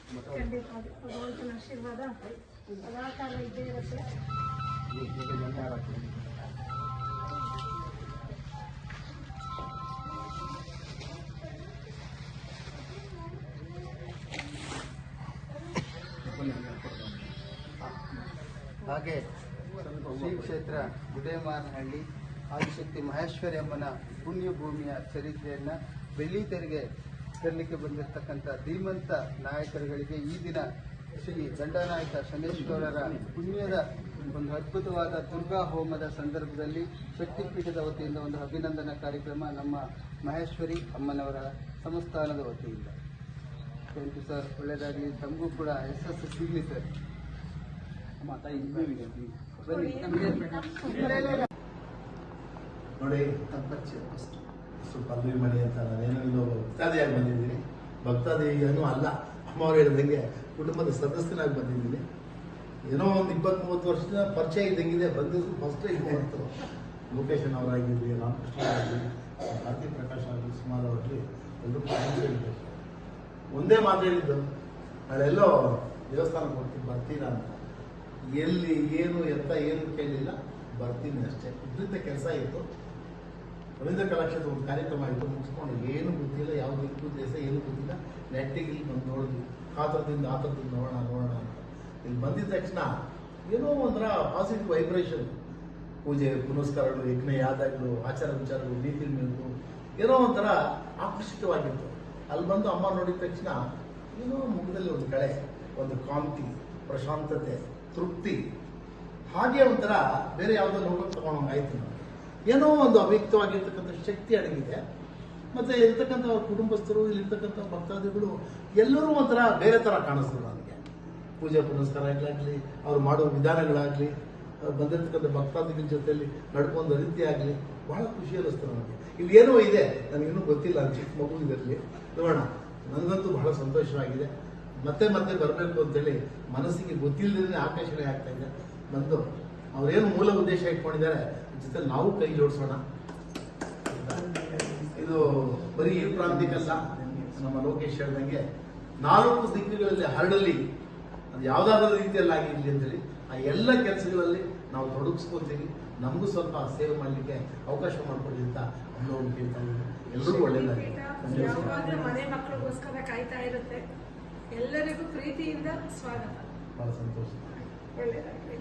ಖಂಡಿತ ಭಗವಂತನ ಆಶೀರ್ವಾದ ಸದಾಕಾಲ ಇದ್ದೇ ಇರುತ್ತೆ. ಹಾಗೆ ಶ್ರೀ ಕ್ಷೇತ್ರ ಗುಡೇಮಾನಹಳ್ಳಿ ಆದಿಶಕ್ತಿ ಮಹೇಶ್ವರಿ ಅಮ್ಮನ ಪುಣ್ಯ ಭೂಮಿಯ ಚರಿತ್ರೆಯನ್ನು ಬೆಳ್ಳಿತೆರೆಗೆ ತರಲಿಕ್ಕೆ ಬಂದಿರತಕ್ಕಂಥ ಧೀಮಂತ ನಾಯಕರುಗಳಿಗೆ ಈ ದಿನ ಶ್ರೀ ದಂಡನಾಯಕ ಶನೇಶ್ವರರ ಪುಣ್ಯದ ಒಂದು ಅದ್ಭುತವಾದ ದುರ್ಗಾ ಹೋಮದ ಸಂದರ್ಭದಲ್ಲಿ ಶಕ್ತಿಪೀಠದ ವತಿಯಿಂದ ಒಂದು ಅಭಿನಂದನಾ ಕಾರ್ಯಕ್ರಮ ನಮ್ಮ ಮಹೇಶ್ವರಿ ಅಮ್ಮನವರ ಸಂಸ್ಥಾನದ ವತಿಯಿಂದ. ಥ್ಯಾಂಕ್ ಯು ಸರ್, ಒಳ್ಳೆಯದಾಗಲಿ. ತಮಗೂ ಕೂಡ ಯಶಸ್ಸು ಸಿಗಲಿ ಸರ್. ನೋಡಿ, ಪಲ್ವಿ ಮಣಿ ಅಂತ ನಾನೇನೋ ಭಕ್ತಾದಿಯಾಗಿ ಬಂದಿದ್ದೀನಿ. ಭಕ್ತಾದಿಯನ್ನು ಅಲ್ಲ, ಅಮ್ಮವ್ರು ಹೇಳಿದಂಗೆ ಕುಟುಂಬದ ಸದಸ್ಯನಾಗಿ ಬಂದಿದ್ದೀನಿ. ಏನೋ ಒಂದು 20-30 ವರ್ಷದ ಪರಿಚಯ ಇದ್ದಂಗಿದೆ. ಬಂದಿದ್ದು ಫಸ್ಟ್ ಇದು ಬಂತು. ಲೋಕೇಶನ್ ಅವರಾಗಿರಲಿ, ರಾಮಕೃಷ್ಣ ಅವರಾಗಲಿ, ಕಾರ್ತಿ ಪ್ರಕಾಶ್ ಆಗಲಿ, ಸುಮಾರು ಅವರಲ್ಲಿ ಎಲ್ಲರೂ ಒಂದೇ ಮಾತು ಹೇಳಿದ್ದು, ನಾಳೆಲ್ಲೋ ದೇವಸ್ಥಾನಕ್ಕೆ ಹೋಗ್ತೀನಿ ಬರ್ತೀರಾ ಅಂತ. ಎಲ್ಲಿ ಏನು ಎತ್ತ ಏನು ಕೇಳಲಿಲ್ಲ, ಬರ್ತೀನಿ ಅಷ್ಟೇ. ಇದರಿಂದ ಕೆಲಸ ಇತ್ತು. ರವೀಂದ್ರ ಕಲಾಕ್ಷೇತ್ರ ಒಂದು ಕಾರ್ಯಕ್ರಮ ಆಯಿತು, ಮುಗಿಸ್ಕೊಂಡು ಏನು ಗೊತ್ತಿಲ್ಲ, ಯಾವುದು ಇತ್ತು ದೇಶ ಏನು ಗೊತ್ತಿಲ್ಲ. ನೆಟ್ಟಿಗೆ ಇಲ್ಲಿ ಬಂದು ನೋಡಿದ್ವಿ, ಆತರದಿಂದ ನೋಡೋಣ ಅಂತ. ಇಲ್ಲಿ ಬಂದಿದ ತಕ್ಷಣ ಏನೋ ಒಂಥರ ಪಾಸಿಟಿವ್ ವೈಬ್ರೇಷನ್. ಪೂಜೆ ಪುನಸ್ಕಾರಗಳು, ಯಜ್ಞ ಯಾದಾಗಲು, ಆಚಾರ ವಿಚಾರಗಳು, ನೀತಿ ನಿಯಮಗಳು ಏನೋ ಒಂಥರ ಆಕರ್ಷಿತವಾಗಿತ್ತು. ಅಲ್ಲಿ ಬಂದು ಅಮ್ಮ ನೋಡಿದ ತಕ್ಷಣ ಏನೋ ಮುಖದಲ್ಲಿ ಒಂದು ಕಳೆ, ಒಂದು ಕಾಂತಿ, ಪ್ರಶಾಂತತೆ, ತೃಪ್ತಿ, ಹಾಗೆ ಒಂಥರ ಬೇರೆ ಯಾವುದೋ ಲೋಕಕ್ಕೆ ತಗೊಂಡಂಗಾಯ್ತು. ಏನೋ ಒಂದು ಅವ್ಯಕ್ತವಾಗಿರ್ತಕ್ಕಂಥ ಶಕ್ತಿ ಅಡಗಿದೆ. ಮತ್ತು ಇರ್ತಕ್ಕಂಥ ಅವ್ರ ಕುಟುಂಬಸ್ಥರು, ಇಲ್ಲಿರ್ತಕ್ಕಂಥ ಭಕ್ತಾದಿಗಳು ಎಲ್ಲರೂ ಒಂಥರ ಬೇರೆ ಥರ ಕಾಣಿಸ್ತದೆ ನನಗೆ. ಪೂಜೆ ಪುನಸ್ಕಾರಗಳಾಗಲಿ, ಅವ್ರು ಮಾಡೋ ವಿಧಾನಗಳಾಗಲಿ, ಬಂದಿರ್ತಕ್ಕಂಥ ಭಕ್ತಾದಿಗಳ ಜೊತೆಯಲ್ಲಿ ನಡ್ಕೊಂಡು ರೀತಿ ಆಗಲಿ, ಬಹಳ ಖುಷಿ ಅನ್ನಿಸ್ತದೆ ನನಗೆ. ಇಲ್ಲಿ ಏನೋ ಇದೆ, ನನಗಿನ್ನೂ ಗೊತ್ತಿಲ್ಲ. ಚಿಕ್ಕ ಮಗು ಇದರಲ್ಲಿ ನೋಡೋಣ. ನನಗಂತೂ ಬಹಳ ಸಂತೋಷವಾಗಿದೆ. ಮತ್ತೆ ಬರಬೇಕು ಅಂತೇಳಿ ಮನಸ್ಸಿಗೆ ಗೊತ್ತಿಲ್ಲದೇ ಆಕರ್ಷಣೆ ಆಗ್ತಾ ಇದೆ. ಬಂದು ಅವರೇನು ಮೂಲ ಉದ್ದೇಶ ಇಟ್ಕೊಂಡಿದ್ದಾರೆ, ಜೊತೆ ನಾವು ಕೈ ಜೋಡಿಸೋಣ. ಇದು ಬರೀ ಈ ಪ್ರಾಂತ್ಯಕ್ಕಲ್ಲ, ನಮ್ಮ ಲೋಕೇಶ್ ಹೇಳ್ದಂಗೆ 4 ದಿಕ್ಕುಗಳಲ್ಲಿ ಹರಡಲಿ, ಅದು ಯಾವುದಾದ್ರೂ ರೀತಿಯಲ್ಲಿ ಆಗಿರಲಿ ಅಂತೇಳಿ ಆ ಎಲ್ಲ ಕೆಲಸಗಳಲ್ಲಿ ನಾವು ತೊಡಗಿಸ್ಕೊತೀವಿ. ನಮಗೂ ಸ್ವಲ್ಪ ಸೇವೆ ಮಾಡಲಿಕ್ಕೆ ಅವಕಾಶ ಮಾಡಿಕೊಡಿ ಅಂತ ಅನ್ನೋದು ಕೇಳ್ತಾ ಇದ್ದೀನಿ. ಎಲ್ಲರಿಗೂ ಒಳ್ಳೆಯದಾಗಿ. ಮನೆ ಮಕ್ಕಳಿಗೋಸ್ಕರ ಕಾಯ್ತಾ ಇರುತ್ತೆ. ಎಲ್ಲರಿಗೂ ಪ್ರೀತಿಯಿಂದ ಸ್ವಾಗತ. ಬಹಳ ಸಂತೋಷ. ಒಳ್ಳೆಯದಾಗಲಿ.